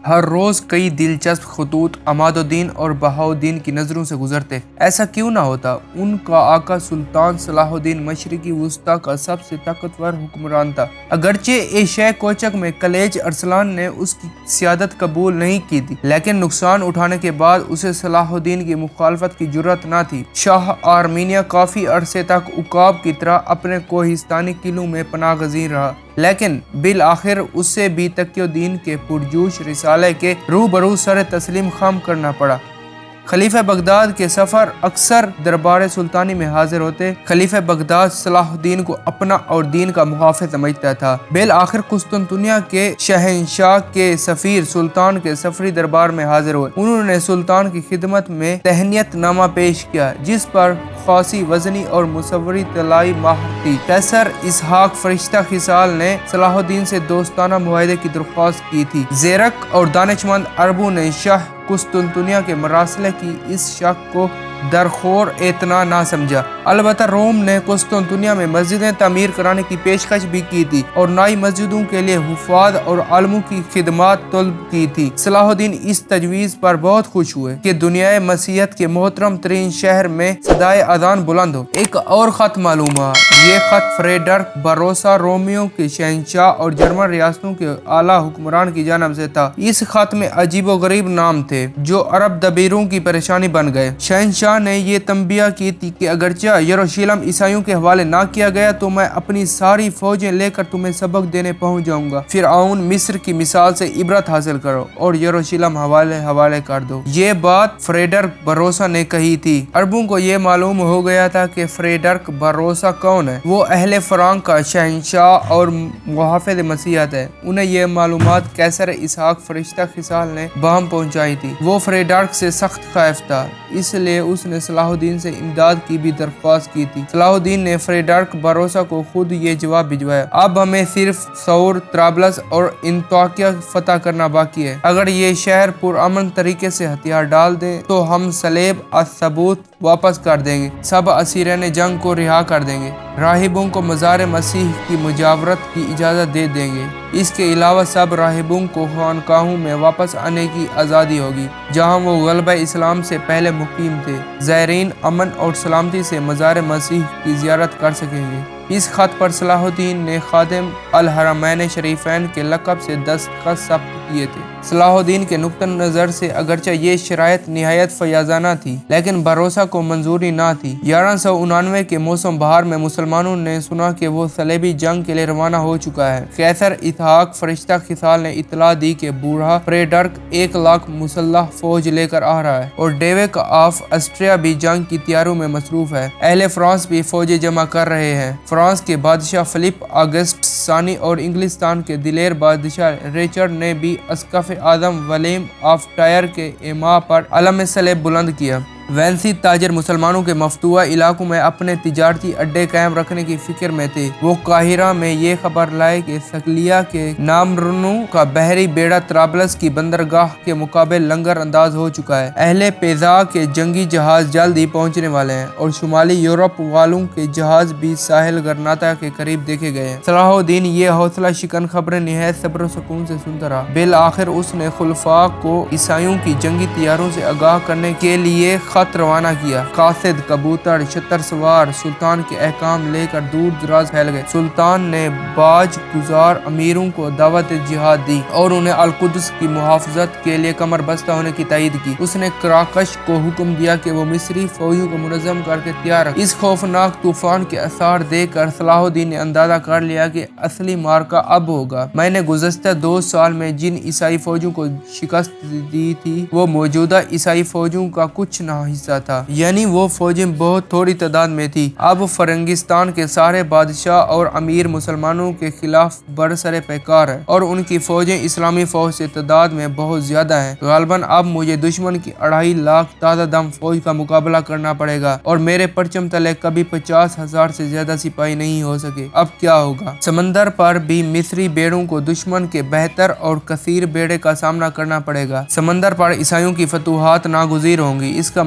ہر روز کئی دلچسپ خطوط عماد الدین اور بہاؤالدین کی نظروں سے گزرتے۔ ایسا کیوں نہ ہوتا؟ ان کا آقا سلطان صلاح الدین مشرقی وسطی کا سب سے طاقتور حکمران تھا۔ اگرچہ ایشیا کوچک میں کلیج ارسلان نے اس کی سیادت قبول نہیں کی تھی، لیکن نقصان اٹھانے کے بعد اسے صلاح الدین کی مخالفت کی جرأت نہ تھی۔ شاہ آرمینیہ کافی عرصے تک عقاب کی طرح اپنے کوہستانی قلعوں میں پناہ گزین رہا، لیکن بالآخر اسے بھی تقی الدین کے پرجوش رسالے کے روبرو سر تسلیم خم کرنا پڑا۔ خلیفہ بغداد کے سفر اکثر دربار سلطانی میں حاضر ہوتے۔ خلیفہ بغداد صلاح الدین کو اپنا اور دین کا محافظ سمجھتا تھا۔ بالآخر قسطنطنیہ کے شہنشاہ کے سفیر سلطان کے سفری دربار میں حاضر ہوئے۔ انہوں نے سلطان کی خدمت میں تہنیت نامہ پیش کیا، جس پر خاصی وزنی اور مصوری طلائی مہر تھی۔ قیصر اسحاق فرشتہ خصال نے صلاح الدین سے دوستانہ معاہدے کی درخواست کی تھی۔ زیرک اور دانشمند عربوں نے شاہ قسطنطنیہ کے مراسلے کی اس شک کو درخور اعتنا نہ سمجھا۔ البتہ روم نے قسطنطنیہ میں مسجدیں تعمیر کرانے کی پیشکش بھی کی تھی اور نئی مسجدوں کے لیے حفاظ اور عالموں کی خدمات طلب کی تھی۔ صلاح الدین اس تجویز پر بہت خوش ہوئے کہ دنیائے مسیحیت کے محترم ترین شہر میں صدائے اذان بلند ہو۔ ایک اور خط معلوم ہوا۔ یہ خط فریڈرک باروسا رومیوں کے شہنشاہ اور جرمن ریاستوں کے اعلیٰ حکمران کی جانب سے تھا۔ اس خط میں عجیب و غریب نام تھے جو عرب دبیروں کی پریشانی بن گئے۔ شہنشاہ نے یہ تنبیہ کی تھی کہ اگرچہ یروشلم عیسائیوں کے حوالے نہ کیا گیا تو میں اپنی ساری فوجیں لے کر تمہیں سبق دینے پہنچ جاؤں گا۔ فرعون مصر کی مثال سے عبرت حاصل کرو اور یروشلم حوالے کر دو۔ یہ بات فریڈرک باروسا نے کہی تھی۔ عربوں کو یہ معلوم ہو گیا تھا کہ فریڈرک باروسا کون ہے۔ وہ اہل فرانک کا شہنشاہ اور محافظ مسیحیت ہے۔ انہیں یہ معلومات قیصر اسحاق فرشتہ خصال نے بہم پہنچائی تھی۔ وہ فریڈرک سے سخت خائف تھا، اس لیے اس نے صلاح الدین سے امداد کی بھی درخواست کی تھی۔ صلاح الدین نے فریڈرک باروسا کو خود یہ جواب بھجوایا: اب ہمیں صرف سور، طرابلس اور انطاکیہ فتح کرنا باقی ہے۔ اگر یہ شہر پرامن طریقے سے ہتھیار ڈال دیں تو ہم صلیب الثبوت واپس کر دیں گے، سب اسیران جنگ کو رہا کر دیں گے، راہبوں کو مزار مسیح کی مجاورت کی اجازت دے دیں گے۔ اس کے علاوہ سب راہبوں کو خانقاہوں میں واپس آنے کی آزادی ہوگی جہاں وہ غلبہ اسلام سے پہلے مقیم تھے۔ زائرین امن اور سلامتی سے مزار مسیح کی زیارت کر سکیں گے۔ اس خط پر صلاح الدین نے خادم الحرمین شریفین کے لقب سے دستخط ثبت کیے تھے۔ صلاح الدین کے نقطہ نظر سے اگرچہ یہ شرائط نہایت فیاضانہ تھی، لیکن باروسا کو منظوری نہ تھی۔ 1199 کے موسم بہار میں مسلمانوں نے سنا کہ وہ صلیبی جنگ کے لیے روانہ ہو چکا ہے۔ قیصر اسحاق فرشتہ خصال نے اطلاع دی کہ بوڑھا فریڈرک 1,00,000 مسلح فوج لے کر آ رہا ہے اور ڈیوک آف آسٹریا بھی جنگ کی تیاریوں میں مصروف ہے۔ اہل فرانس بھی فوجیں جمع کر رہے ہیں۔ فرانس کے بادشاہ فلپ آگسٹ ثانی اور انگلستان کے دلیر بادشاہ رچرڈ نے بھی اسقف اعظم ولیم آف ٹائر کے ایما پر علم صلیب بلند کیا۔ وینسی تاجر مسلمانوں کے مفتوحہ علاقوں میں اپنے تجارتی اڈے قائم رکھنے کی فکر میں تھے۔ وہ قاہرہ میں یہ خبر لائے کہ صقلیہ کے نامرنوں کا بحری بیڑا طرابلس کی بندرگاہ کے مقابل لنگر انداز ہو چکا ہے۔ اہل پیزا کے جنگی جہاز جلد ہی پہنچنے والے ہیں اور شمالی یورپ والوں کے جہاز بھی ساحل غرناطہ کے قریب دیکھے گئے ہیں۔ صلاح الدین یہ حوصلہ شکن خبریں نہایت صبر و سکون سے سنتا رہا۔ بالآخر اس نے خلفاء کو عیسائیوں کی جنگی تیاریوں سے آگاہ کرنے کے لیے خط روانہ کیا۔ قاصد، کبوتر، شتر سوار سلطان کے احکام لے کر دور دراز پھیل گئے۔ سلطان نے باج گزار امیروں کو دعوت جہاد دی اور انہیں القدس کی محافظت کے لیے کمر بستہ ہونے کی تائید کی۔ اس نے کراکش کو حکم دیا کہ وہ مصری فوجوں کو منظم کر کے تیار رکھے۔ اس خوفناک طوفان کے آثار دیکھ کر صلاح الدین نے اندازہ کر لیا کہ اصلی معرکہ اب ہوگا۔ میں نے گزشتہ 2 سال میں جن عیسائی فوجوں کو شکست دی تھی وہ موجودہ عیسائی فوجوں کا کچھ نہ حصہ تھا، یعنی وہ فوجیں بہت تھوڑی تعداد میں تھی۔ اب فرنگستان کے سارے بادشاہ اور امیر مسلمانوں کے خلاف برسر پیکار ہے اور ان کی فوجیں اسلامی فوج سے تعداد میں بہت زیادہ ہیں۔ غالباً اب مجھے دشمن کی 250,000 تازہ دم فوج کا مقابلہ کرنا پڑے گا اور میرے پرچم تلے کبھی 50,000 سے زیادہ سپاہی نہیں ہو سکے۔ اب کیا ہوگا؟ سمندر پر بھی مصری بیڑوں کو دشمن کے بہتر اور کثیر بیڑے کا سامنا کرنا پڑے گا۔ سمندر پر عیسائیوں کی فتوحات ناگزیر ہوں گی۔ اس کا